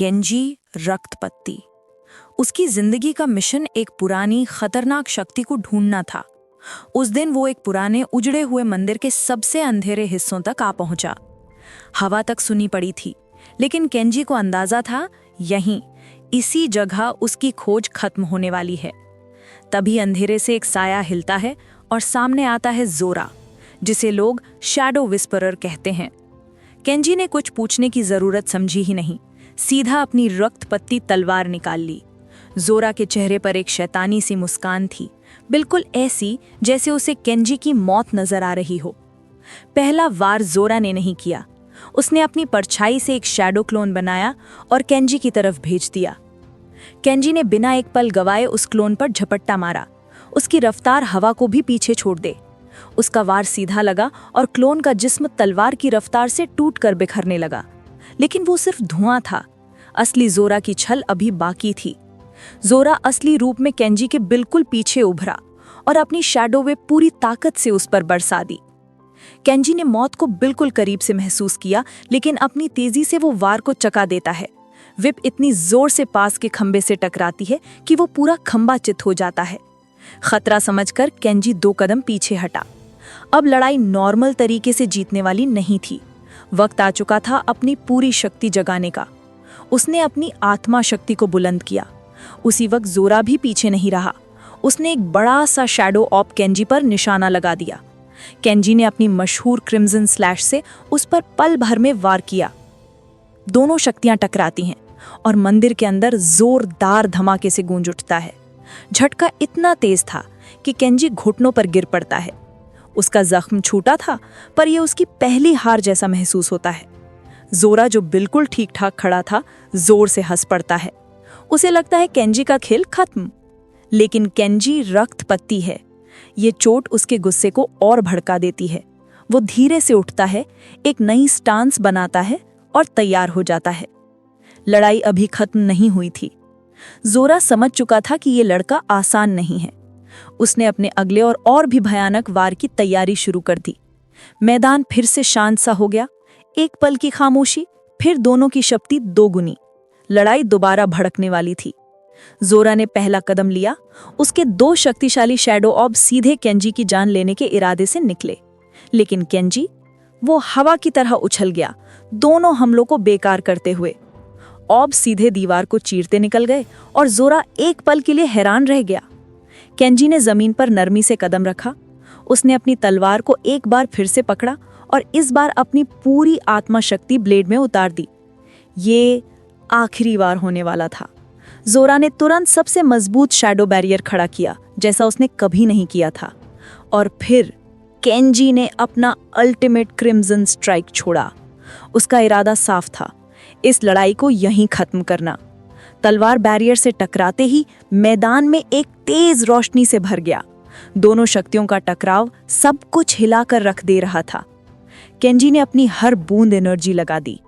Kenji रक्तपत्ती। उसकी जिंदगी का मिशन एक पुरानी खतरनाक शक्ति को ढूंढना था। उस दिन वो एक पुराने उजड़े हुए मंदिर के सबसे अंधेरे हिस्सों तक आ पहुंचा। हवा तक सुनी पड़ी थी, लेकिन केंजी को अंदाजा था यहीं इसी जगह उसकी खोज खत्म होने वाली है। तभी अंधेरे से एक साया हिलता है और सामने आता है जोरा, जिसे लोग शैडो विस्परर कहते हैं। केंजी ने कुछ पूछने की जरूरत समझी ही नहीं, सीधा अपनी रक्तपत्ती तलवार निकाल ली। जोरा के चेहरे पर एक शैतानी सी मुस्कान थी, बिल्कुल ऐसी जैसे उसे केंजी की मौत नजर आ रही हो। पहला वार जोरा ने नहीं किया। उसने अपनी परछाई से एक शैडो क्लोन बनाया और केंजी की तरफ भेज दिया। केंजी ने बिना एक पल गवाए उस क्लोन पर झपट्टा मारा। उसकी रफ्तार हवा को भी पीछे छोड़ दे। उसका वार सीधा लगा और क्लोन का जिस्म तलवार की रफ्तार से टूटकर बिखरने लगा। लेकिन वो सिर्फ धुआं था। असली जोरा की छल अभी बाकी थी। जोरा असली रूप में केंजी के बिल्कुल पीछे उभरा और अपनी शैडो वे पूरी ताकत से उस पर बरसा दी। केंजी ने मौत को बिल्कुल करीब से महसूस किया, लेकिन अपनी तेजी से वो वार को चका देता है। विप इतनी जोर से पास के खंबे से टकराती है कि वो पूरा खंबा चित हो जाता है। खतरा समझकर केंजी 2 कदम पीछे हटा। अब लड़ाई नॉर्मल तरीके से जीतने वाली नहीं थी। वक्त आ चुका था अपनी पूरी शक्ति जगाने का। उसने अपनी आत्मा शक्ति को बुलंद किया। उसी वक्त जोरा भी पीछे नहीं रहा। उसने एक बड़ा सा शैडो ऑप केंजी पर निशाना लगा दिया। केंजी ने अपनी मशहूर क्रिम्सन स्लैश से उस पर पल भर में वार किया। दोनों शक्तियां टकराती हैं और मंदिर के अंदर जोरदार धमाके से गूंज उठता है। झटका इतना तेज था कि केंजी घुटनों पर गिर पड़ता है। उसका जख्म छूटा था, पर यह उसकी पहली हार जैसा महसूस होता है। जोरा, जो बिल्कुल ठीक ठाक खड़ा था, जोर से हंस पड़ता है। उसे लगता है केंजी का खेल खत्म। लेकिन केंजी रक्तपत्ती है। ये चोट उसके गुस्से को और भड़का देती है। वो धीरे से उठता है, एक नई स्टांस बनाता है और तैयार हो जाता है। लड़ाई अभी खत्म नहीं हुई थी। जोरा समझ चुका था कि ये लड़का आसान नहीं है। उसने अपने अगले और भी भयानक वार की तैयारी शुरू कर दी। मैदान फिर से शांत सा हो गया। एक पल की खामोशी, फिर दोनों की शक्ति दोगुनी। लड़ाई दोबारा भड़कने वाली थी। जोरा ने पहला कदम लिया। उसके 2 शक्तिशाली शैडो ऑब सीधे केंजी की जान लेने के इरादे से निकले। लेकिन केंजी, वो हवा की तरह उछल गया, दोनों हमलों को बेकार करते हुए। ऑब सीधे दीवार को चीरते निकल गए और जोरा एक पल के लिए हैरान रह गया। केंजी ने जमीन पर नरमी से कदम रखा। उसने अपनी तलवार को एक बार फिर से पकड़ा और इस बार अपनी पूरी आत्मा शक्ति ब्लेड में उतार दी। ये आखिरी वार होने वाला था। जोरा ने तुरंत सबसे मजबूत शैडो बैरियर खड़ा किया, जैसा उसने कभी नहीं किया था। और फिर केंजी ने अपना अल्टीमेट क्रिम्सन स्ट्राइक छोड़ा। उसका इरादा साफ था, इस लड़ाई को यहीं खत्म करना। तलवार बैरियर से टकराते ही मैदान में एक तेज रोशनी से भर गया। दोनों शक्तियों का टकराव सब कुछ हिलाकर रख दे रहा था। केंजी ने अपनी हर बूंद एनर्जी लगा दी।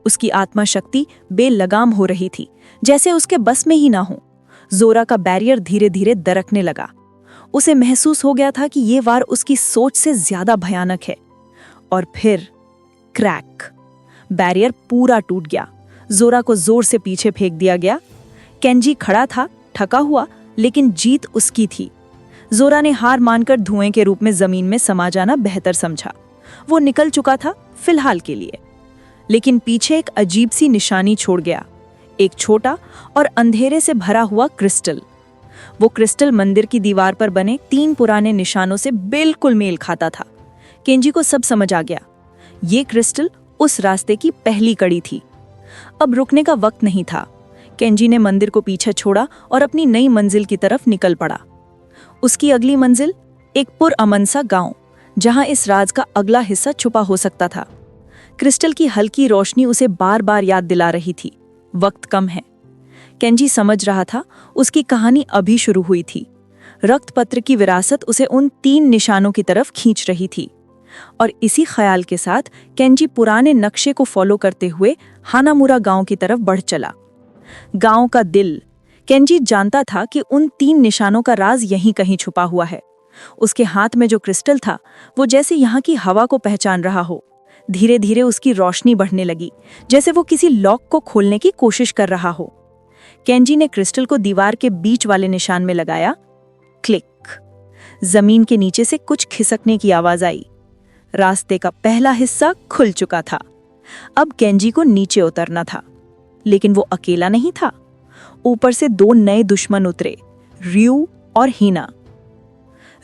उसकी आत्मा शक्ति बेलगाम हो रही थी, जैसे उसके बस में ही ना हो। जोरा का बैरियर धीरे धीरे दरकने लगा। उसे महसूस हो गया था कि ये वार उसकी सोच से ज्यादा भयानक है। और फिर क्रैक, बैरियर पूरा टूट गया। जोरा को जोर से पीछे फेंक दिया गया। केंजी खड़ा था, थका हुआ, लेकिन जीत उसकी थी। जोरा ने हार मानकर धुएं के रूप में जमीन में समा जाना बेहतर समझा। वो निकल चुका था फिलहाल के लिए, लेकिन पीछे एक अजीब सी निशानी छोड़ गया। एक छोटा और अंधेरे से भरा हुआ क्रिस्टल। वो क्रिस्टल मंदिर की दीवार पर बने 3 पुराने निशानों से बिल्कुल मेल खाता था। केंजी को सब समझ आ गया। ये क्रिस्टल उस रास्ते की पहली कड़ी थी। अब रुकने का वक्त नहीं था। केंजी ने मंदिर को पीछे छोड़ा और अपनी नई मंजिल की तरफ निकल पड़ा। उसकी अगली मंजिल एक पुरअमन सा गांव, जहां इस राज का अगला हिस्सा छुपा हो सकता था। क्रिस्टल की हल्की रोशनी उसे बार बार याद दिला रही थी, वक्त कम है। केंजी समझ रहा था उसकी कहानी अभी शुरू हुई थी। रक्तपत्र की विरासत उसे उन 3 निशानों की तरफ खींच रही थी। और इसी ख्याल के साथ केंजी पुराने नक्शे को फॉलो करते हुए हानामुरा गांव की तरफ बढ़ चला। गांव का दिल। केंजी जानता था कि उन 3 निशानों का राज यहीं कहीं छुपा हुआ है। उसके हाथ में जो क्रिस्टल था, वो जैसे यहाँ की हवा को पहचान रहा हो, धीरे धीरे उसकी रोशनी बढ़ने लगी, जैसे वो किसी लॉक को खोलने की कोशिश कर रहा हो। केंजी ने क्रिस्टल को दीवार के बीच वाले निशान में लगाया। क्लिक। जमीन के नीचे से कुछ खिसकने की आवाज आई। रास्ते का पहला हिस्सा खुल चुका था। अब केंजी को नीचे उतरना था, लेकिन वो अकेला नहीं था। ऊपर से 2 नए दुश्मन उतरे, रियू और हीना।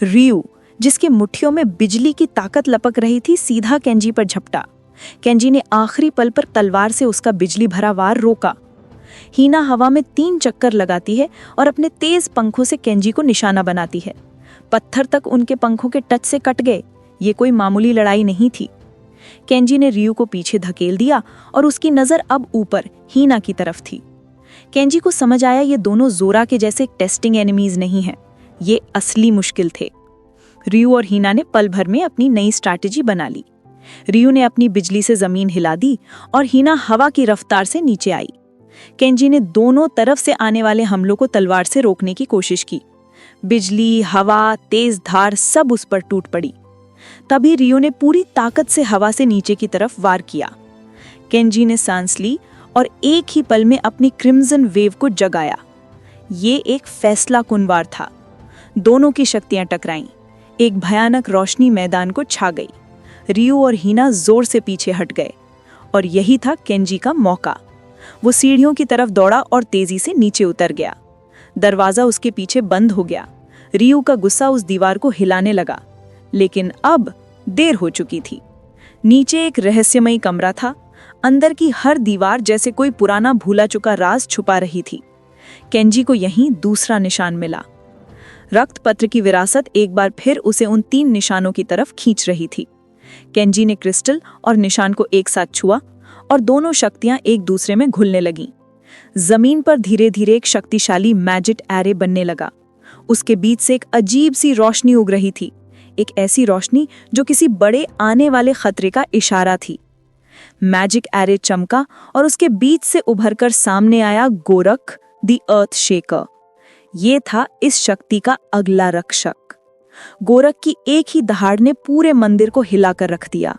रियू, जिसके मुट्ठियों में बिजली की ताकत लपक रही थी, सीधा केंजी पर झपटा। केंजी ने आखिरी पल पर तलवार से उसका बिजली भरा वार रोका। हीना हवा में 3 चक्कर लगाती है और अपने तेज पंखों से केंजी को निशाना बनाती है। पत्थर तक उनके पंखों के टच से कट गए। ये कोई मामूली लड़ाई नहीं थी। केंजी ने रियू को पीछे धकेल दिया और उसकी नजर अब ऊपर हीना की तरफ थी। केंजी को समझ आया ये दोनों जोरा के जैसे टेस्टिंग एनिमीज नहीं हैं, ये असली मुश्किल थे। रियू और हीना ने पल भर में अपनी नई स्ट्रैटेजी बना ली। रियू ने अपनी बिजली से जमीन हिला दी और हीना हवा की रफ्तार से नीचे आई। केंजी ने दोनों तरफ से आने वाले हमलों को तलवार से रोकने की कोशिश की। बिजली, हवा, तेज धार सब उस पर टूट पड़ी। तभी रियू ने पूरी ताकत से हवा से नीचे की तरफ वार किया। केंजी ने सांस ली और एक ही पल में अपनी क्रिम्सन वेव को जगाया। ये एक फैसलाकुन वार था। दोनों की शक्तियां टकराईं। एक भयानक रोशनी मैदान को छा गई। रियू और हीना जोर से पीछे हट गए और यही था केंजी का मौका। वो सीढ़ियों की तरफ दौड़ा और तेजी से नीचे उतर गया। दरवाजा उसके पीछे बंद हो गया। रियू का गुस्सा उस दीवार को हिलाने लगा, लेकिन अब देर हो चुकी थी। नीचे एक रहस्यमयी कमरा था। अंदर की हर दीवार जैसे कोई पुराना भूला चुका राज छुपा रही थी। केंजी को यहीं दूसरा निशान मिला। रक्त पत्र की विरासत एक बार फिर उसे उन 3 निशानों की तरफ खींच रही थी। केंजी ने क्रिस्टल और निशान को एक साथ छुआ और दोनों शक्तियां एक दूसरे में घुलने लगीं। जमीन पर धीरे धीरे एक शक्तिशाली मैजिक एरे बनने लगा। उसके बीच से एक अजीब सी रोशनी उग रही थी, एक ऐसी रोशनी जो किसी बड़े आने वाले खतरे का इशारा थी। मैजिक एरे चमका और उसके बीच से उभरकर सामने आया गोरख, द अर्थ शेकर। ये था इस शक्ति का अगला रक्षक। गोरख की एक ही दहाड़ ने पूरे मंदिर को हिलाकर रख दिया।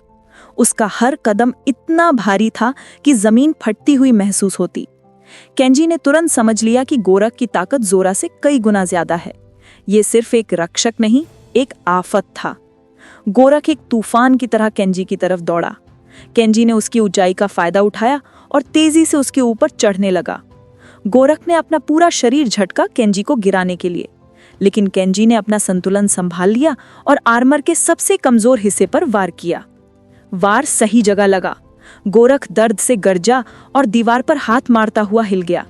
उसका हर कदम इतना भारी था कि जमीन फटती हुई महसूस होती। केंजी ने तुरंत समझ लिया कि गोरख की ताकत जोरा से कई गुना ज्यादा है। ये सिर्फ एक रक्षक नहीं, एक आफत था। गोरख एक तूफान की तरह केंजी की तरफ दौड़ा। केंजी ने उसकी ऊंचाई का फायदा उठाया और तेजी से उसके ऊपर चढ़ने लगा। गोरख ने अपना पूरा शरीर झटका केंजी को गिराने के लिए, लेकिन केंजी ने अपना संतुलन संभाल लिया और आर्मर के सबसे कमजोर हिस्से पर वार किया। वार सही जगह लगा। गोरख दर्द से गर्जा और दीवार पर हाथ मारता हुआ हिल गया।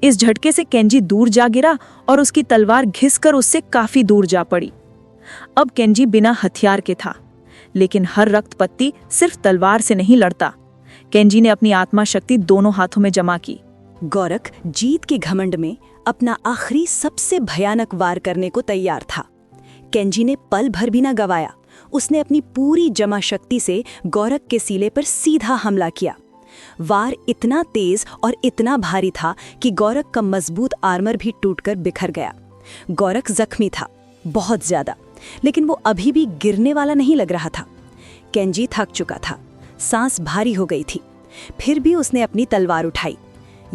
इस झटके से केंजी दूर जा गिरा और उसकी तलवार घिसकर उससे काफी दूर जा पड़ी। अब केंजी बिना हथियार के था, लेकिन हर रक्तपत्ती सिर्फ तलवार से नहीं लड़ता। केंजी ने अपनी आत्मा शक्ति दोनों हाथों में जमा की। गोरख जीत के घमंड में अपना आखिरी सबसे भयानक वार करने को तैयार था। केंजी ने पल भर भी न गवाया। उसने अपनी पूरी जमा शक्ति से गोरख के सीले पर सीधा हमला किया। वार इतना तेज और इतना भारी था कि गोरख का मजबूत आर्मर भी टूटकर बिखर गया। गोरख जख्मी था, बहुत ज्यादा, लेकिन वो अभी भी गिरने वाला नहीं लग रहा था। केंजी थक चुका था, सांस भारी हो गई थी, फिर भी उसने अपनी तलवार उठाई।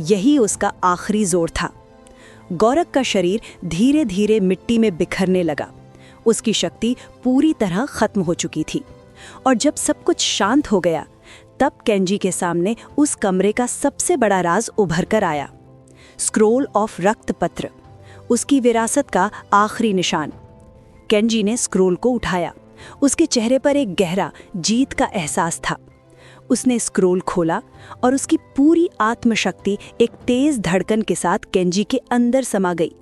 यही उसका आखिरी जोर था। गोरख का शरीर धीरे धीरे मिट्टी में बिखरने लगा। उसकी शक्ति पूरी तरह खत्म हो चुकी थी। और जब सब कुछ शांत हो गया, तब केंजी के सामने उस कमरे का सबसे बड़ा राज उभर कर आया। स्क्रोल ऑफ रक्तपत्र, उसकी विरासत का आखिरी निशान। केंजी ने स्क्रोल को उठाया। उसके चेहरे पर एक गहरा जीत का एहसास था। उसने स्क्रोल खोला और उसकी पूरी आत्मशक्ति एक तेज धड़कन के साथ केंजी के अंदर समा गई।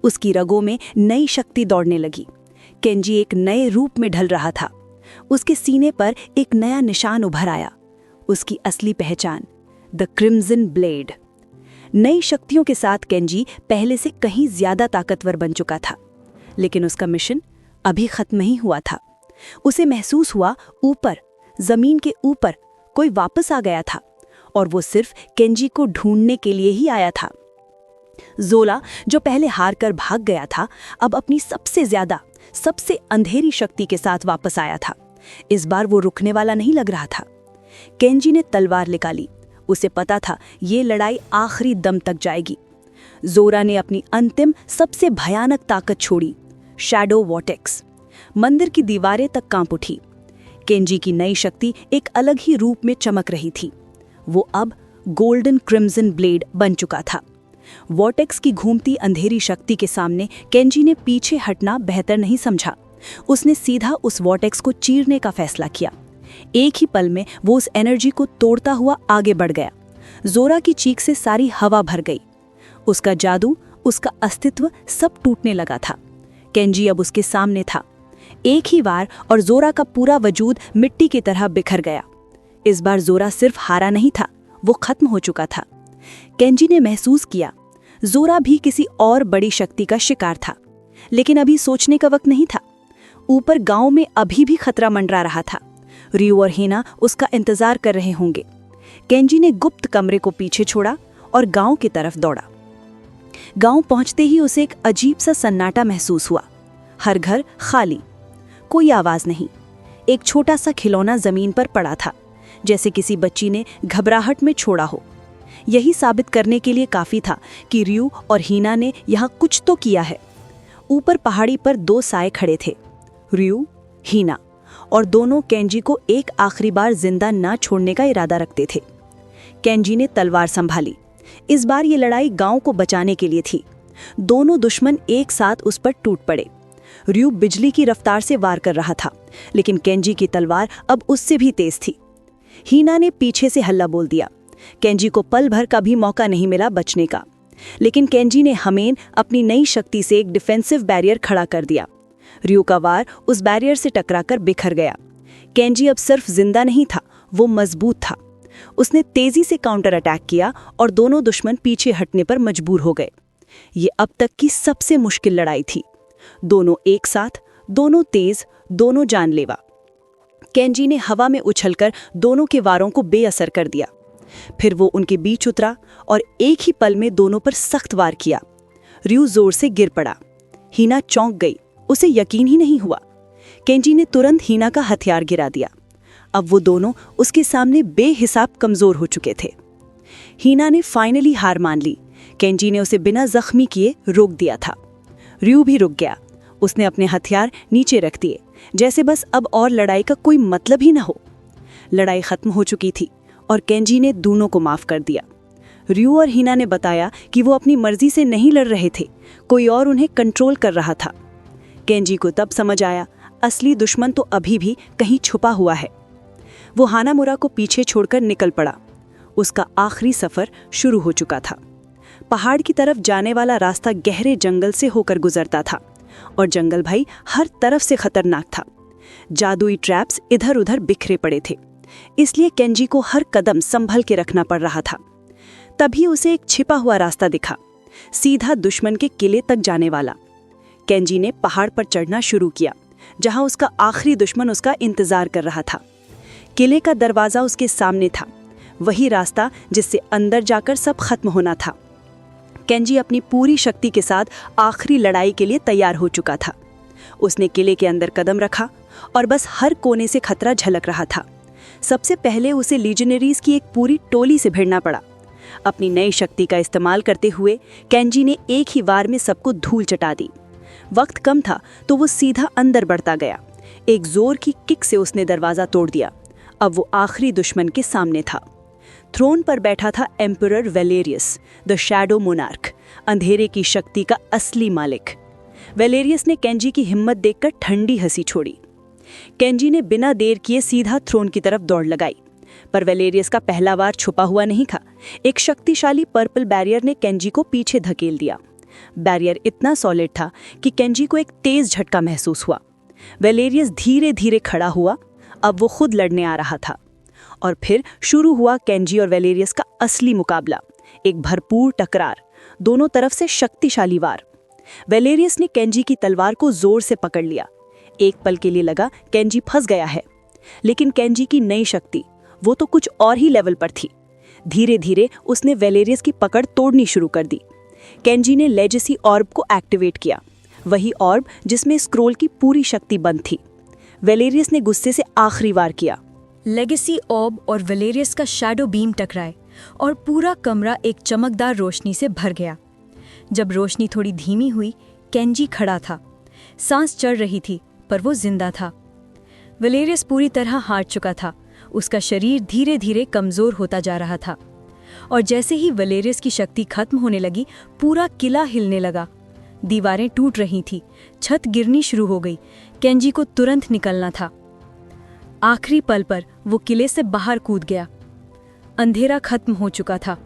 उसकी रगों में नई शक्ति दौड़ने लगी। केंजी एक नए रूप में ढल रहा था। उसके सीने पर एक नया निशान उभर आया, उसकी असली पहचान, द क्रिम्सन ब्लेड। नई शक्तियों के साथ केंजी पहले से कहीं ज्यादा ताकतवर बन चुका था, लेकिन उसका मिशन अभी खत्म नहीं हुआ था। उसे महसूस हुआ ऊपर, जमीन के ऊपर कोई वापस आ गया था, और वो सिर्फ केंजी को ढूंढने के लिए ही आया था। जोला, जो पहले हार कर भाग गया था, अब अपनी सबसे ज्यादा, सबसे अंधेरी शक्ति के साथ वापस आया था। इस बार वो रुकने वाला नहीं लग रहा था। केंजी ने तलवार निकाली। उसे पता था ये लड़ाई आखिरी दम तक जाएगी। जोरा ने अपनी अंतिम सबसे भयानक ताकत छोड़ी, शैडो वॉर्टेक्स। मंदिर की दीवारें तक कांप उठी। केंजी की नई शक्ति एक अलग ही रूप में चमक रही थी। वो अब गोल्डन क्रिम्सन ब्लेड बन चुका था। वॉर्टेक्स की घूमती अंधेरी शक्ति के सामने केंजी ने पीछे हटना बेहतर नहीं समझा। उसने सीधा उस वॉर्टेक्स को चीरने का फैसला किया। एक ही पल में वो उस एनर्जी को तोड़ता हुआ आगे बढ़ गया। जोरा की चीख से सारी हवा भर गई। उसका जादू, उसका अस्तित्व सब टूटने लगा था। केंजी अब उसके सामने था। एक ही वार और जोरा का पूरा वजूद मिट्टी की तरह बिखर गया। इस बार जोरा सिर्फ हारा नहीं था, वो खत्म हो चुका था। केंजी ने महसूस किया जोरा भी किसी और बड़ी शक्ति का शिकार था, लेकिन अभी सोचने का वक्त नहीं था। ऊपर गांव में अभी भी खतरा मंडरा रहा था। रियो और हिना उसका इंतजार कर रहे होंगे। केंजी ने गुप्त कमरे को पीछे छोड़ा और गांव की तरफ दौड़ा। गांव पहुंचते ही उसे एक अजीब सा सन्नाटा महसूस हुआ। हर घर खाली, कोई आवाज नहीं। एक छोटा सा खिलौना जमीन पर पड़ा था, जैसे किसी बच्ची ने घबराहट में छोड़ा हो। यही साबित करने के लिए काफी था कि रियो और हिना ने यहाँ कुछ तो किया है। ऊपर पहाड़ी पर दो साए खड़े थे, रियो, हिना, और दोनों केंजी को एक आखिरी बार जिंदा ना छोड़ने का इरादा रखते थे। केंजी ने तलवार संभाली। इस बार ये लड़ाई गांव को बचाने के लिए थी। दोनों दुश्मन एक साथ उस पर टूट पड़े। रियो बिजली की रफ्तार से वार कर रहा था, लेकिन केंजी की तलवार अब उससे भी तेज थी। हिना ने पीछे से हल्ला बोल दिया। केंजी को पल भर का भी मौका नहीं मिला बचने का, लेकिन केंजी ने हमेन अपनी नई शक्ति से एक डिफेंसिव बैरियर खड़ा कर दिया। रियो का वार उस बैरियर से टकराकर बिखर गया। केंजी अब सिर्फ जिंदा नहीं था, वो मजबूत था। उसने तेजी से काउंटर अटैक किया और दोनों दुश्मन पीछे हटने पर मजबूर हो गए। ये अब तक की सबसे मुश्किल लड़ाई थी। दोनों एक साथ, दोनों तेज, दोनों जानलेवा। केंजी ने हवा में उछलकर दोनों के वारों को बेअसर कर दिया। फिर वो उनके बीच उतरा और एक ही पल में दोनों पर सख्त वार किया। रियो जोर से गिर पड़ा। हिना चौंक गई, उसे यकीन ही नहीं हुआ। केंजी ने तुरंत हिना का हथियार गिरा दिया। अब वो दोनों उसके सामने बेहिसाब कमजोर हो चुके थे। हिना ने फाइनली हार मान ली। केंजी ने उसे बिना जख्मी किए रोक दिया था। रियो भी रुक गया। उसने अपने हथियार नीचे रख दिए, जैसे बस अब और लड़ाई का कोई मतलब ही न हो। लड़ाई खत्म हो चुकी थी और केंजी ने दोनों को माफ कर दिया। रियो और हिना ने बताया कि वो अपनी मर्जी से नहीं लड़ रहे थे, कोई और उन्हें कंट्रोल कर रहा था। केंजी को तब समझ आया, असली दुश्मन तो अभी भी कहीं छुपा हुआ है। वो हानामुरा को पीछे छोड़कर निकल पड़ा। उसका आखिरी सफर शुरू हो चुका था। पहाड़ की तरफ जाने वाला रास्ता गहरे जंगल से होकर गुजरता था और जंगल भाई हर तरफ से खतरनाक था। जादुई ट्रैप्स इधर उधर बिखरे पड़े थे, इसलिए केंजी को हर कदम संभल के रखना पड़ रहा था। तभी उसे एक छिपा हुआ रास्ता दिखा, सीधा दुश्मन के किले तक जाने वाला। केंजी ने पहाड़ पर चढ़ना शुरू किया, जहां उसका आखिरी दुश्मन उसका इंतजार कर रहा था। किले का दरवाजा उसके सामने था, वही रास्ता जिससे अंदर जाकर सब खत्म होना था। केंजी अपनी पूरी शक्ति के साथ आखिरी लड़ाई के लिए तैयार हो चुका था। उसने किले के अंदर कदम रखा और बस हर कोने से खतरा झलक रहा था। सबसे पहले उसे लीजेंडरीज की एक पूरी टोली से भिड़ना पड़ा। अपनी नई शक्ति का इस्तेमाल करते हुए केंजी ने एक ही वार में सबको धूल चटा दी। वक्त कम था तो वो सीधा अंदर बढ़ता गया। एक जोर की किक से उसने दरवाजा तोड़ दिया। अब वो आखिरी दुश्मन के सामने था। थ्रोन पर बैठा था एम्परर वेलेरियस, द शैडो मोनार्क, अंधेरे की शक्ति का असली मालिक। वेलेरियस ने केंजी की हिम्मत देखकर ठंडी हंसी छोड़ी। केंजी ने बिना देर किए सीधा थ्रोन की तरफ दौड़ लगाई, पर वेलेरियस का पहला वार छुपा हुआ नहीं था। एक शक्तिशाली पर्पल बैरियर ने केंजी को पीछे धकेल दिया। बैरियर इतना सॉलिड था कि केंजी को एक तेज झटका महसूस हुआ। वेलेरियस धीरे धीरे खड़ा हुआ। अब वो खुद लड़ने आ रहा था और फिर शुरू हुआ केंजी और वेलेरियस का असली मुकाबला। एक भरपूर टकरार, दोनों तरफ से शक्तिशाली वार। वेलेरियस ने केंजी की तलवार को जोर से पकड़ लिया। एक पल के लिए लगा केंजी फंस गया है, लेकिन केंजी की नई शक्ति, वो तो कुछ और ही लेवल पर थी। धीरे धीरे उसने वेलेरियस की पकड़ तोड़नी शुरू कर दी। केंजी ने लेजेसी ऑर्ब को एक्टिवेट किया, वही ऑर्ब जिसमें स्क्रोल की पूरी शक्ति बंद थी। वेलेरियस ने गुस्से से आखिरी वार किया। लेगेसी ऑर्ब और वलेरियस का शैडो बीम टकराए और पूरा कमरा एक चमकदार रोशनी से भर गया। जब रोशनी थोड़ी धीमी हुई, केंजी खड़ा था। सांस चढ़ रही थी, पर वो जिंदा था। वलेरियस पूरी तरह हार चुका था। उसका शरीर धीरे धीरे कमजोर होता जा रहा था और जैसे ही वलेरियस की शक्ति खत्म होने लगी, पूरा किला हिलने लगा। दीवारें टूट रही थी, छत गिरनी शुरू हो गई। केंजी को तुरंत निकलना था। आखिरी पल पर वो किले से बाहर कूद गया। अंधेरा खत्म हो चुका था।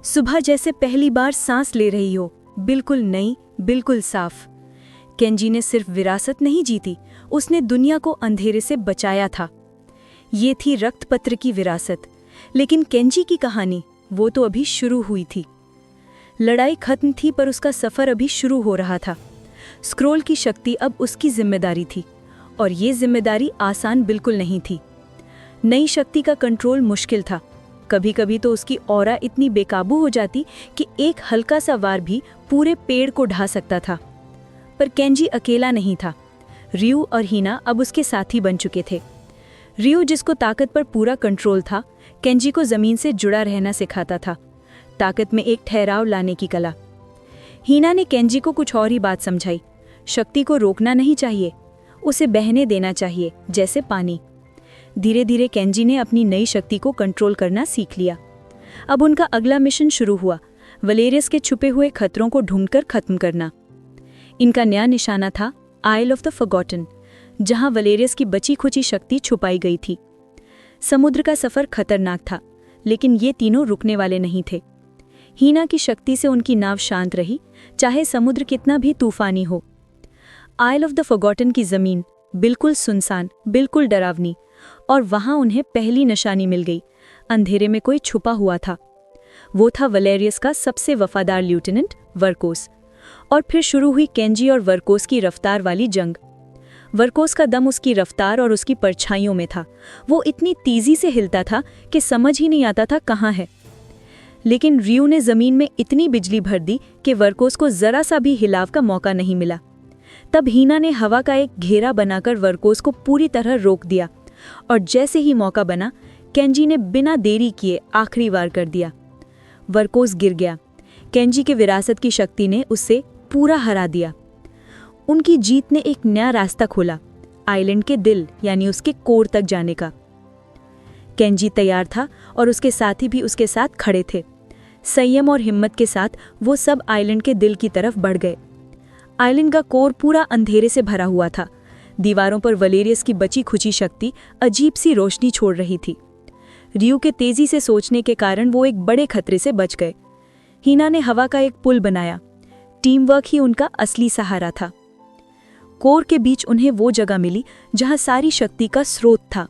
सुबह जैसे पहली बार सांस ले रही हो, बिल्कुल नई, बिल्कुल साफ। केंजी ने सिर्फ विरासत नहीं जीती, उसने दुनिया को अंधेरे से बचाया था। ये थी रक्तपत्र की विरासत, लेकिन केंजी की कहानी वो तो अभी शुरू हुई थी। लड़ाई खत्म थी, पर उसका सफर अभी शुरू हो रहा था। स्क्रोल की शक्ति अब उसकी जिम्मेदारी थी, और ये जिम्मेदारी आसान बिल्कुल नहीं थी। नई शक्ति का कंट्रोल मुश्किल था। कभी कभी तो उसकी ऑरा इतनी बेकाबू हो जाती कि एक हल्का सा वार भी पूरे पेड़ को ढा सकता था। पर केंजी अकेला नहीं था। रियू और हीना अब उसके साथी बन चुके थे। रियू, जिसको ताकत पर पूरा कंट्रोल था, केंजी को जमीन से जुड़ा रहना सिखाता था, ताकत में एक ठहराव लाने की कला। हीना ने केंजी को कुछ और ही बात समझाई। शक्ति को रोकना नहीं चाहिए, उसे बहने देना चाहिए, जैसे पानी। धीरे धीरे केंजी ने अपनी नई शक्ति को कंट्रोल करना सीख लिया। अब उनका अगला मिशन शुरू हुआ, वलेरियस के छुपे हुए खतरों को ढूंढकर खत्म करना। इनका नया निशाना था आइल ऑफ द फॉरगॉटन, जहां वलेरियस की बची खुची शक्ति छुपाई गई थी। समुद्र का सफर खतरनाक था, लेकिन ये तीनों रुकने वाले नहीं थे। हीना की शक्ति से उनकी नाव शांत रही, चाहे समुद्र कितना भी तूफानी हो। आइल ऑफ द फॉरगॉटन की जमीन बिल्कुल सुनसान, बिल्कुल डरावनी, और वहां उन्हें पहली निशानी मिल गई। अंधेरे में कोई छुपा हुआ था। वो था वलेरियस का सबसे वफादार लेफ्टिनेंट वर्कोस। और फिर शुरू हुई केंजी और वर्कोस की रफ्तार वाली जंग। वर्कोस का दम उसकी रफ्तार और उसकी परछाइयों में था। वो इतनी तेजी से हिलता था कि समझ ही नहीं आता था कहाँ है। लेकिन रियू ने जमीन में इतनी बिजली भर दी कि वर्कोस को जरा सा भी हिलाव का मौका नहीं मिला। तब हीना ने हवा का एक घेरा बनाकर वर्कोस को पूरी तरह रोक दिया, और जैसे ही मौका बना, केंजी ने बिना देरी किए आखिरी वार कर दिया। वर्कोस गिर गया। केंजी के विरासत की शक्ति ने उसे पूरा हरा दिया। उनकी जीत ने एक नया रास्ता खोला, आइलैंड के दिल यानी उसके कोर तक जाने का। केंजी तैयार था और उसके साथी भी उसके साथ खड़े थे। संयम और हिम्मत के साथ वो सब आइलैंड के दिल की तरफ बढ़ गए। आइलैंड का कोर पूरा अंधेरे से भरा हुआ था। दीवारों पर वलेरियस की बची खुची शक्ति अजीब सी रोशनी छोड़ रही थी। रियू के तेजी से सोचने के कारण वो एक बड़े खतरे से बच गए। हीना ने हवा का एक पुल बनाया। टीम वर्क ही उनका असली सहारा था। कोर के बीच उन्हें वो जगह मिली जहां सारी शक्ति का स्रोत था,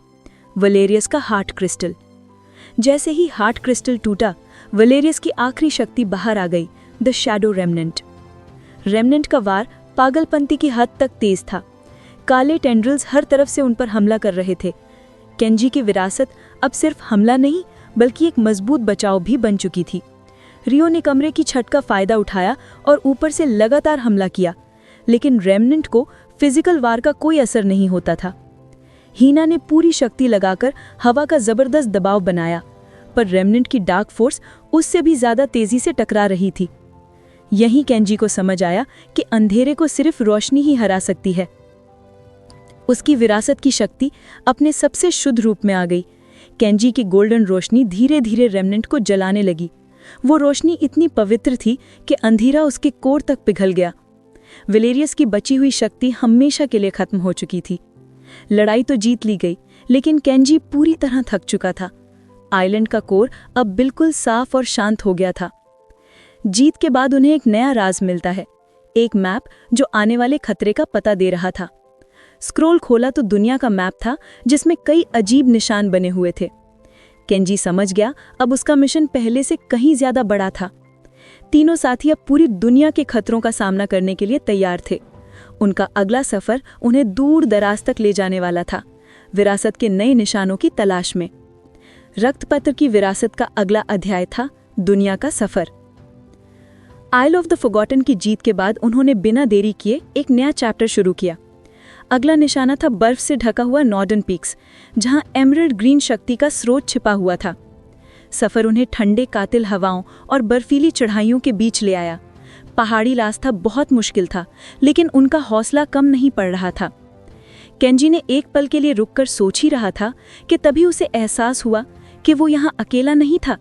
वलेरियस का हार्ट क्रिस्टल। जैसे ही हार्ट क्रिस्टल टूटा, वलेरियस की आखिरी शक्ति बाहर आ गई, द शैडो रेमनेंट। रेमनेंट का वार पागलपंती की हद तक तेज था। काले टेंड्रिल्स हर तरफ से उन पर हमला कर रहे थे। केंजी की विरासत अब सिर्फ हमला नहीं, बल्कि एक मजबूत बचाव भी बन चुकी थी। रियो ने कमरे की छत का फायदा उठाया और ऊपर से लगातार हमला किया, लेकिन रेमनेंट को फिजिकल वार का कोई असर नहीं होता था। हीना ने पूरी शक्ति लगाकर हवा का जबरदस्त दबाव बनाया, पर रेमनेंट की डार्क फोर्स उससे भी ज्यादा तेजी से टकरा रही थी। यहीं केंजी को समझ आया कि अंधेरे को सिर्फ रोशनी ही हरा सकती है। उसकी विरासत की शक्ति अपने सबसे शुद्ध रूप में आ गई। केंजी की गोल्डन रोशनी धीरे धीरे रेमनेंट को जलाने लगी। वो रोशनी इतनी पवित्र थी कि अंधेरा उसके कोर तक पिघल गया। वलेरियस की बची हुई शक्ति हमेशा के लिए खत्म हो चुकी थी। लड़ाई तो जीत ली गई, लेकिन केंजी पूरी तरह थक चुका था। आइलैंड का कोर अब बिल्कुल साफ और शांत हो गया था। जीत के बाद उन्हें एक नया राज मिलता है, एक मैप जो आने वाले खतरे का पता दे रहा था। स्क्रोल खोला तो दुनिया का मैप था, जिसमें कई अजीब निशान बने हुए थे। केंजी समझ गया अब उसका मिशन पहले से कहीं ज्यादा बड़ा था। तीनों साथी अब पूरी दुनिया के खतरों का सामना करने के लिए तैयार थे। उनका अगला सफर उन्हें दूर दराज तक ले जाने वाला था, विरासत के नए निशानों की तलाश में। रक्तपत्र की विरासत का अगला अध्याय था दुनिया का सफर। आइल ऑफ द फॉरगॉटन की जीत के बाद उन्होंने बिना देरी किए एक नया चैप्टर शुरू किया। अगला निशाना था बर्फ से ढका हुआ नॉर्डर्न पीक्स, जहां एमरल्ड ग्रीन शक्ति का स्रोत छिपा हुआ था। सफर उन्हें ठंडे कातिल हवाओं और बर्फीली चढ़ाइयों के बीच ले आया। पहाड़ी रास्ता बहुत मुश्किल था, लेकिन उनका हौसला कम नहीं पड़ रहा था। केंजी ने एक पल के लिए रुककर सोच ही रहा था कि तभी उसे एहसास हुआ कि वो यहाँ अकेला नहीं था।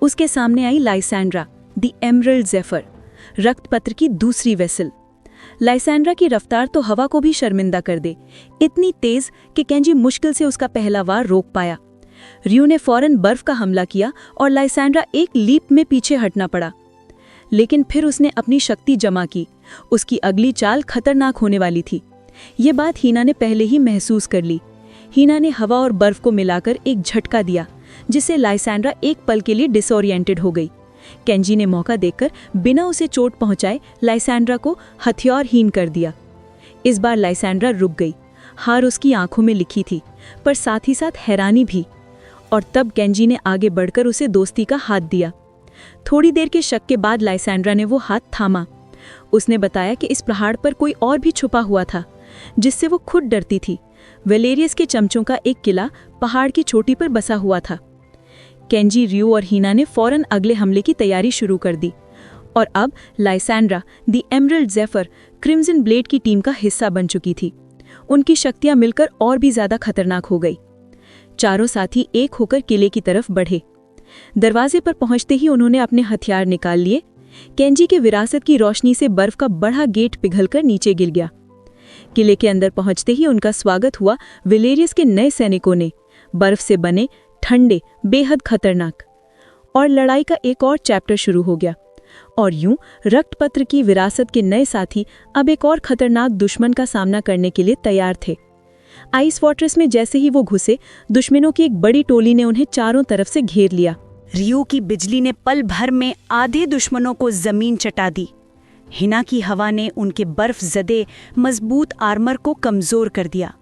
उसके सामने आई लाइसैंड्रा, द एमरल्ड ज़ेफर, रक्तपत्र की दूसरी वेसल। लाइसैंड्रा की रफ्तार तो हवा को भी शर्मिंदा कर दे, इतनी तेज कि केंजी मुश्किल से उसका पहला वार रोक पाया। रियू ने फौरन बर्फ का हमला किया और लाइसैंड्रा एक लीप में पीछे हटना पड़ा। लेकिन फिर उसने अपनी शक्ति जमा की। उसकी अगली चाल खतरनाक होने वाली थी। ये बात हीना ने पहले ही महसूस कर ली। हीना ने हवा और बर्फ को मिलाकर एक झटका दिया, जिससे लाइसैंड्रा एक पल के लिए डिसोरिएंटेड हो गई। केंजी ने मौका देकर बिना उसे चोट पहुंचाए लाइसैंड्रा को हथियारहीन कर दिया। इस बार लाइसैंड्रा रुक गई। हार उसकी आंखों में लिखी थी, पर साथ ही साथ हैरानी भी। और तब केंजी ने आगे बढ़कर उसे दोस्ती का हाथ दिया। थोड़ी देर के शक के बाद लाइसैंड्रा ने वो हाथ थामा। उसने बताया कि इस पहाड़ पर कोई और भी छुपा हुआ था, जिससे वो खुद डरती थी। वेलेरियस के चमचों का एक किला पहाड़ की चोटी पर बसा हुआ था। केंजी, रियू और हीना ने फौरन अगले हमले की तैयारी शुरू कर दी। और अब लाइसैंड्रा, the emerald Zephyr, crimson blade की टीम का हिस्सा बन चुकी थी। उनकी शक्तियां मिलकर और भी ज्यादा खतरनाक हो गई। चारों साथी एक होकर किले की तरफ बढ़े। दरवाजे पर पहुंचते ही उन्होंने अपने हथियार निकाल लिए। केंजी के विरासत की रोशनी से बर्फ का बड़ा गेट पिघलकर नीचे गिर गया। किले के अंदर पहुंचते ही उनका स्वागत हुआ वेलेरियस के नए सैनिकों ने, बर्फ से बने, ठंडे, बेहद खतरनाक। और लड़ाई का एक और चैप्टर शुरू हो गया। और यूं रक्तपत्र की विरासत के नए साथी अब एक और खतरनाक दुश्मन का सामना करने के लिए तैयार थे। आइस फोर्ट्रेस में जैसे ही वो घुसे, दुश्मनों की एक बड़ी टोली ने उन्हें चारों तरफ से घेर लिया। रियू की बिजली ने पल भर में आधे दुश्मनों को जमीन चटा दी। हिना की हवा ने उनके बर्फ जदे मजबूत आर्मर को कमजोर कर दिया।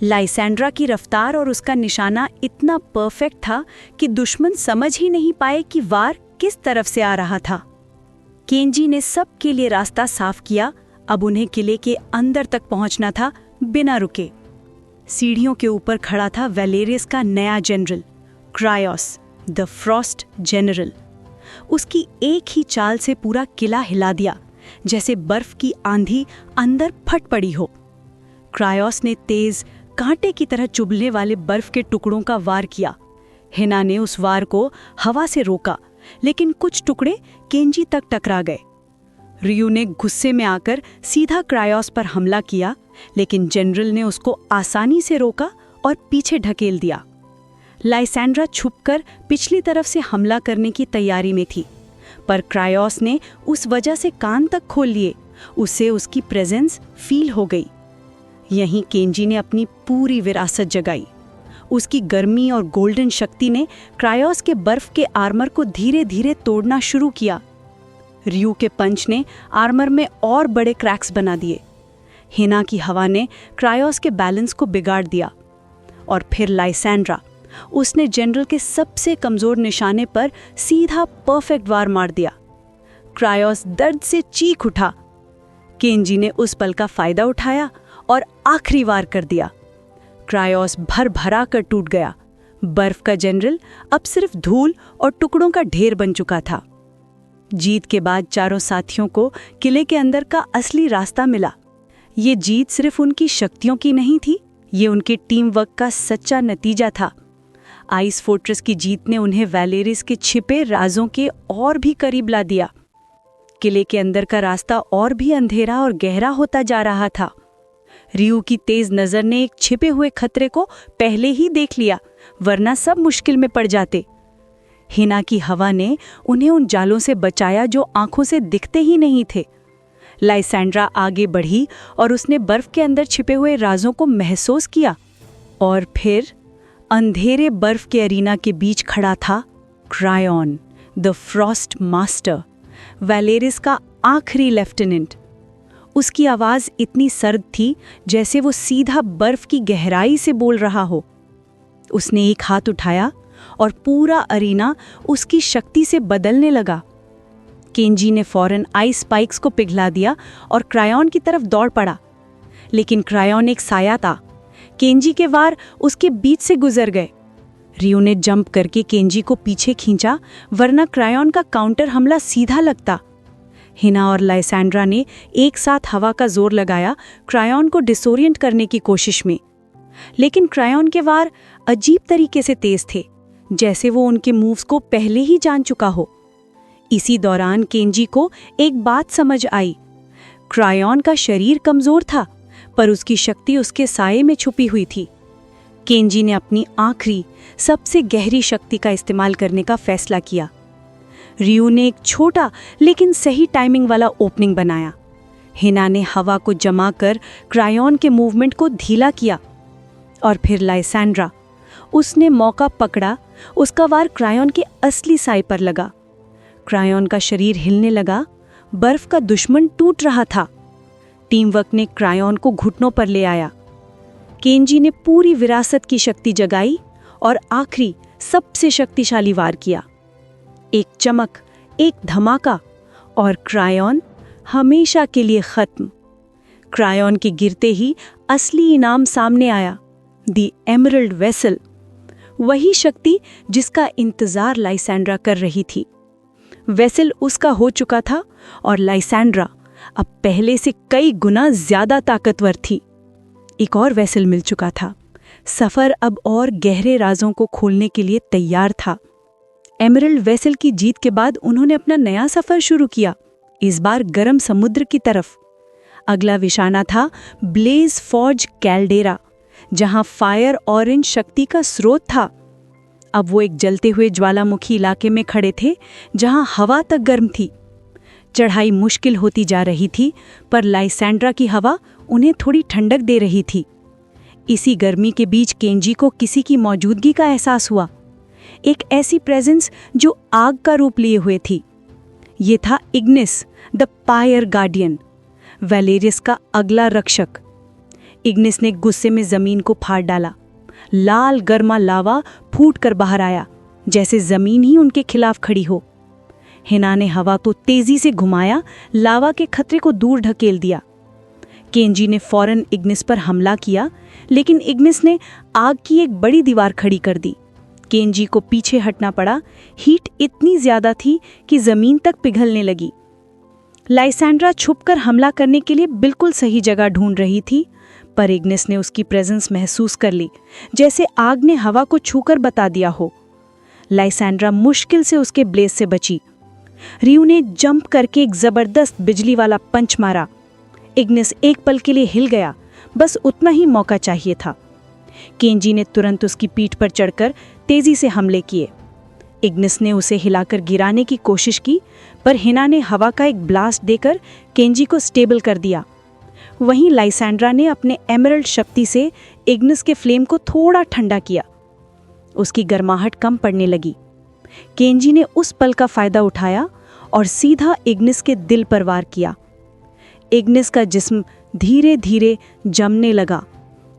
लाइसैंड्रा की रफ्तार और उसका निशाना इतना परफेक्ट था कि दुश्मन समझ ही नहीं पाए कि वार किस तरफ से आ रहा था। केंजी ने सबके लिए रास्ता साफ किया। अब उन्हें किले के अंदर तक पहुंचना था बिना रुके। सीढ़ियों के ऊपर खड़ा था वेलेरियस का नया जनरल, क्रायोस, द फ्रॉस्ट जनरल। उसकी एक ही चाल से पूरा किला हिला दिया, जैसे बर्फ की आंधी अंदर फट पड़ी हो। क्रायोस ने तेज, कांटे की तरह चुभने वाले बर्फ के टुकड़ों का वार किया। हिना ने उस वार को हवा से रोका, लेकिन कुछ टुकड़े केंजी तक टकरा गए। रियू ने गुस्से में आकर सीधा क्रायोस पर हमला किया, लेकिन जनरल ने उसको आसानी से रोका और पीछे ढकेल दिया। लाइसैंड्रा छुपकर पिछली तरफ से हमला करने की तैयारी में थी, पर क्रायोस ने उस वजह से कान तक खोल लिए। उसे उसकी प्रेजेंस फील हो गई। यहीं केंजी ने अपनी पूरी विरासत जगाई। उसकी गर्मी और गोल्डन शक्ति ने क्रायोस के बर्फ के आर्मर को धीरे धीरे तोड़ना शुरू किया। रियू के पंच ने आर्मर में और बड़े क्रैक्स बना दिए। हिना की हवा ने क्रायोस के बैलेंस को बिगाड़ दिया। और फिर लाइसैंड्रा, उसने जनरल के सबसे कमजोर निशाने पर सीधा परफेक्ट वार मार दिया। क्रायोस दर्द से चीख उठा। केंजी ने उस पल का फायदा उठाया और आखिरी वार कर दिया। क्रायोस भर भरा कर टूट गया। बर्फ का जनरल अब सिर्फ धूल और टुकड़ों का ढेर बन चुका था। जीत के बाद चारों साथियों को किले के अंदर का असली रास्ता मिला। ये जीत सिर्फ उनकी शक्तियों की नहीं थी, ये उनके टीम वर्क का सच्चा नतीजा था। आइस फोर्ट्रेस की जीत ने उन्हें वेलेरियस के छिपे राजों के और भी करीब ला दिया। किले के अंदर का रास्ता और भी अंधेरा और गहरा होता जा रहा था। रियू की तेज नजर ने एक छिपे हुए खतरे को पहले ही देख लिया, वरना सब मुश्किल में पड़ जाते। हिना की हवा ने उन्हें उन जालों से बचाया जो आंखों से दिखते ही नहीं थे। लाइसैंड्रा आगे बढ़ी और उसने बर्फ के अंदर छिपे हुए राजों को महसूस किया। और फिर अंधेरे बर्फ के अरीना के बीच खड़ा था क्रायोन, द फ्रॉस्ट मास्टर, वेलेरियस का आखिरी लेफ्टिनेंट। उसकी आवाज इतनी सर्द थी जैसे वो सीधा बर्फ की गहराई से बोल रहा हो। उसने एक हाथ उठाया और पूरा अरीना उसकी शक्ति से बदलने लगा। केंजी ने फौरन आइस स्पाइक्स को पिघला दिया और क्रायोन की तरफ दौड़ पड़ा, लेकिन क्रायॉन एक साया था। केंजी के वार उसके बीच से गुजर गए। रियो ने जंप करके केंजी को पीछे खींचा, वरना क्रायॉन का काउंटर हमला सीधा लगता। हिना और लाइसेंड्रा ने एक साथ हवा का जोर लगाया क्रायॉन को डिसोरिएंट करने की कोशिश में, लेकिन क्रायॉन के वार अजीब तरीके से तेज थे, जैसे वो उनके मूव्स को पहले ही जान चुका हो। इसी दौरान केंजी को एक बात समझ आई। क्रायॉन का शरीर कमजोर था, पर उसकी शक्ति उसके साये में छुपी हुई थी। केंजी ने अपनी आखिरी सबसे गहरी शक्ति का इस्तेमाल करने का फैसला किया। रियो ने एक छोटा लेकिन सही टाइमिंग वाला ओपनिंग बनाया। हिना ने हवा को जमा कर क्रायॉन के मूवमेंट को ढीला किया, और फिर लाइसेंड्रा, उसने मौका पकड़ा। उसका वार क्रायॉन के असली साए पर लगा। क्रायॉन का शरीर हिलने लगा, बर्फ का दुश्मन टूट रहा था। टीम वर्क ने क्रायॉन को घुटनों पर ले आया। केंजी ने पूरी विरासत की शक्ति जगाई और आखिरी सबसे शक्तिशाली वार किया। एक चमक, एक धमाका, और क्रायॉन हमेशा के लिए खत्म। क्रायॉन के गिरते ही असली इनाम सामने आया, द एमरल्ड वेसल, वही शक्ति जिसका इंतजार लाइसेंड्रा कर रही थी। वेसल उसका हो चुका था और लाइसेंड्रा अब पहले से कई गुना ज्यादा ताकतवर थी। एक और वेसल मिल चुका था। सफर अब और गहरे राजों को खोलने के लिए तैयार था। एमरल्ड वेसल की जीत के बाद उन्होंने अपना नया सफर शुरू किया, इस बार गर्म समुद्र की तरफ। अगला निशाना था ब्लेज फॉर्ज कैल्डेरा, जहां फायर ऑरेंज शक्ति का स्रोत था। अब वो एक जलते हुए ज्वालामुखी इलाके में खड़े थे, जहां हवा तक गर्म थी। चढ़ाई मुश्किल होती जा रही थी, पर लाइसेंड्रा की हवा उन्हें थोड़ी ठंडक दे रही थी। इसी गर्मी के बीच केंजी को किसी की मौजूदगी का एहसास हुआ, एक ऐसी प्रेजेंस जो आग का रूप लिए हुए थी। ये था इग्निस, द फायर गार्डियन, वैलेरियस का अगला रक्षक। इग्निस ने गुस्से में जमीन को फाड़ डाला। लाल गर्मा लावा फूट कर बाहर आया, जैसे जमीन ही उनके खिलाफ खड़ी हो। हिना ने हवा को तेजी से घुमाया, लावा के खतरे को दूर ढकेल दिया। केंजी ने फौरन इग्निस पर हमला किया, लेकिन इग्निस ने आग की एक बड़ी दीवार खड़ी कर दी। केंजी को पीछे हटना पड़ा। हीट इतनी ज्यादा थी कि जमीन तक पिघलने लगी। लाइसेंड्रा छुपकर हमला करने के लिए बिल्कुल सही जगह ढूंढ रही थी, पर इग्निस ने उसकी प्रेजेंस महसूस कर ली, जैसे आग ने हवा को छूकर बता दिया हो। लाइसेंड्रा मुश्किल से उसके ब्लेज से बची। रियो ने जंप करके एक जबरदस्त बिजली वाला पंच मारा। इग्निस एक पल के लिए हिल गया, बस उतना ही मौका चाहिए था। केंजी ने तुरंत उसकी पीठ पर चढ़कर तेजी से हमले किए। इग्निस ने उसे हिलाकर गिराने की कोशिश की, पर हिना ने हवा का एक ब्लास्ट देकर केंजी को स्टेबल कर दिया। वहीं लाइसेंड्रा ने अपने एमरल्ड शक्ति से इग्निस के फ्लेम को थोड़ा ठंडा किया। उसकी गर्माहट कम पड़ने लगी। केंजी ने उस पल का फायदा उठाया और सीधा इग्निस के दिल पर वार किया। इग्निस का जिस्म धीरे धीरे जमने लगा।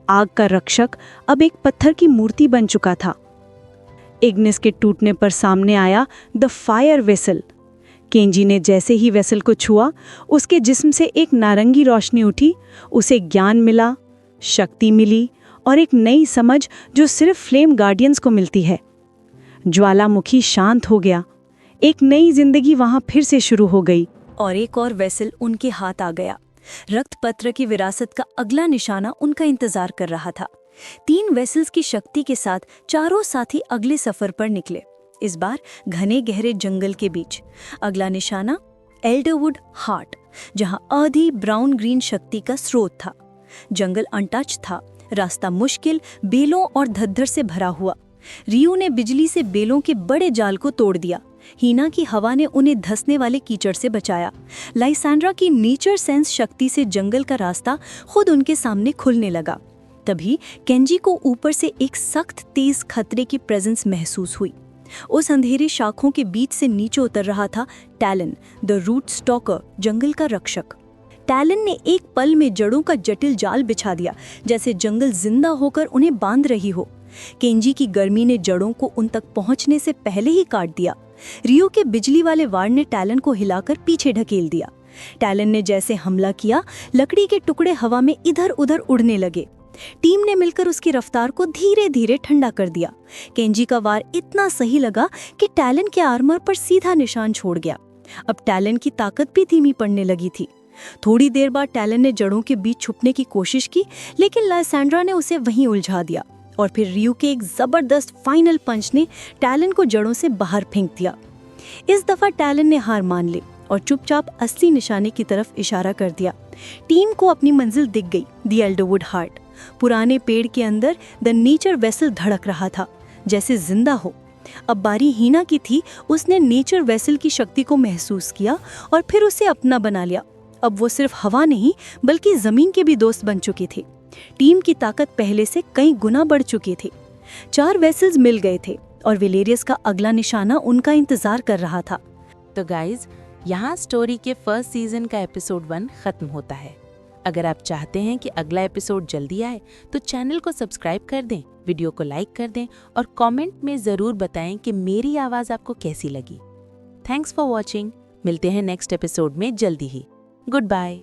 आग का रक्षक अब एक पत्थर की मूर्ति बन चुका था। इग्निस के टूटने पर सामने आया द फायर वेसल। केंजी ने जैसे ही वेसल को छुआ, उसके जिस्म से एक नारंगी रोशनी उठी। उसे ज्ञान मिला, शक्ति मिली और एक नई समझ जो सिर्फ फ्लेम गार्डियंस को मिलती है। ज्वालामुखी शांत हो गया। एक नई जिंदगी वहां फिर से शुरू हो गई। और एक और वेसल उनके हाथ आ गया। रक्तपत्र की विरासत का अगला निशाना उनका इंतजार कर रहा था। 3 वेसल्स की शक्ति के साथ चारों साथी अगले सफर पर निकले, इस बार घने गहरे जंगल के बीच। अगला निशाना एल्डरवुड हार्ट, जहां आधी ब्राउन ग्रीन शक्ति का स्रोत था। जंगल अनटच था, रास्ता मुश्किल, बेलों और धद्दर से भरा हुआ। रियो ने बिजली से बेलों के बड़े जाल को तोड़ दिया। हीना की हवा ने उन्हें धंसने वाले कीचड़ से बचाया। लाइसेंड्रा की नेचर सेंस शक्ति से जंगल का रास्ता खुद उनके सामने खुलने लगा। तभी केंजी को ऊपर से एक सख्त तेज खतरे की प्रेजेंस महसूस हुई। उस अंधेरे शाखों के बीच से नीचे उतर रहा था टैलन, द रूट स्टॉकर, जंगल का रक्षक। टैलन ने एक पल में जड़ों का जटिल जाल बिछा दिया, जैसे जंगल जिंदा होकर उन्हें बांध रही हो। केंजी की गर्मी ने जड़ों को उन तक पहुंचने से पहले ही काट दिया। रियो के बिजली वाले वार ने टैलन को हिलाकर पीछे ढकेल दिया। टैलन ने जैसे हमला किया, लकड़ी के टुकड़े हवा में इधर उधर उड़ने लगे। टीम ने मिलकर उसकी रफ्तार को धीरे धीरे ठंडा कर दिया। केंजी का वार इतना सही लगा कि टैलन के आर्मर पर सीधा निशान छोड़ गया। अब टैलन की ताकत भी धीमी पड़ने लगी थी। थोड़ी देर बाद टैलन ने जड़ों के बीच छुपने की कोशिश की, लेकिन लाइसेंड्रा ने उसे वहीं उलझा दिया और फिर रियू के एक जबरदस्त फाइनल पंच ने टैलन को जड़ों से बाहर फेंक दिया। इस दफा टैलन ने हार मान ली और चुपचाप असली निशाने की तरफ इशारा कर दिया। टीम को अपनी मंजिल दिख गई, द एल्डरवुड हार्ट। पुराने पेड़ के अंदर द नेचर वेसल धड़क रहा था, जैसे जिंदा हो। अब बारी हीना की थी। उसने नेचर वेसल की शक्ति को महसूस किया और फिर उसे अपना बना लिया। अब वो सिर्फ हवा नहीं बल्कि जमीन के भी दोस्त बन चुकी थी। टीम की ताकत पहले से कई गुना बढ़ चुकी थी। 4 वेसल्स मिल गए थे और वेलेरियस का अगला निशाना उनका इंतजार कर रहा था। तो गाइज, यहाँ स्टोरी के फर्स्ट सीजन का एपिसोड 1 खत्म होता है। अगर आप चाहते हैं कि अगला एपिसोड जल्दी आए तो चैनल को सब्सक्राइब कर दें, वीडियो को लाइक कर दें और कमेंट में ज़रूर बताएं कि मेरी आवाज़ आपको कैसी लगी। Thanks for watching. मिलते हैं नेक्स्ट एपिसोड में जल्दी ही। Good bye.